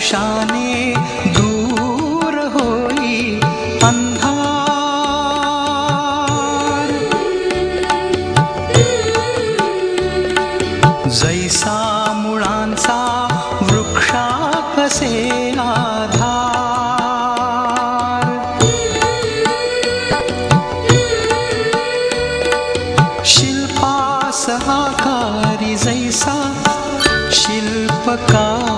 स्पर्शाने दूर होई अंधार। जैसा मुळांचा वृक्षा कसे आधार। शिल्पास आकारी जैसा शिल्पकार।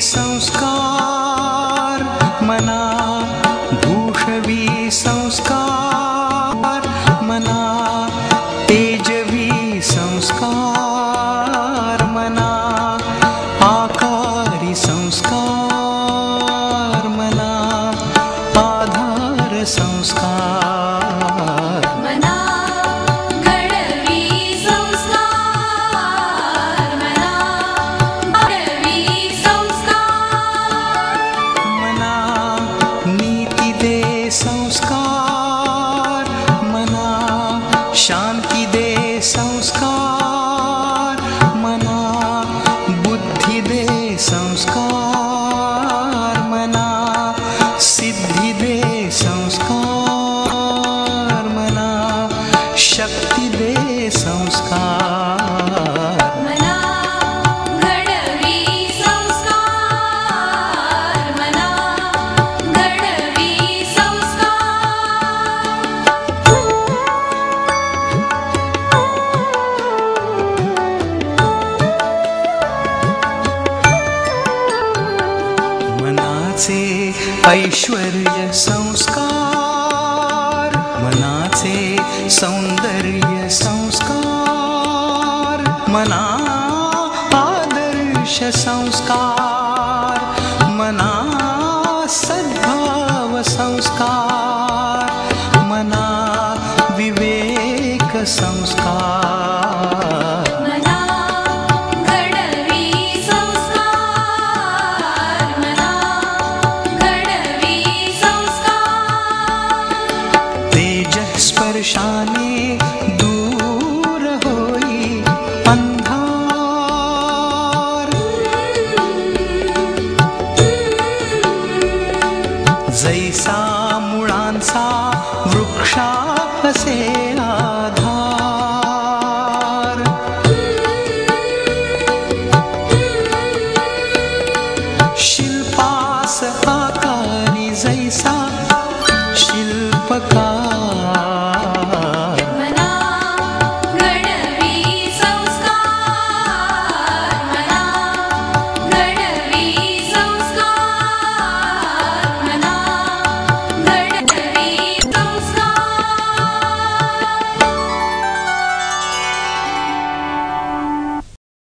संस्कार मना भूषवी संस्कार मना तेजवी संस्कार मना आकारी संस्कार मना आधार संस्कार। संस्कार मना शांती दे संस्कार मना बुद्धि दे संस्कार मना सिद्धि दे संस्कार मना शक्ति दे संस्कार। ऐश्वर्य संस्कार मनाचे सौंदर्य संस्कार मना आदर्श संस्कार मना सद्भाव संस्कार मना विवेक संस्कार। स्पर्शाने दूर होई अंधार। जैसा मुळांचा वृक्षा कसे आधार। शिल्पास आकारी जैसा शिल्पकार।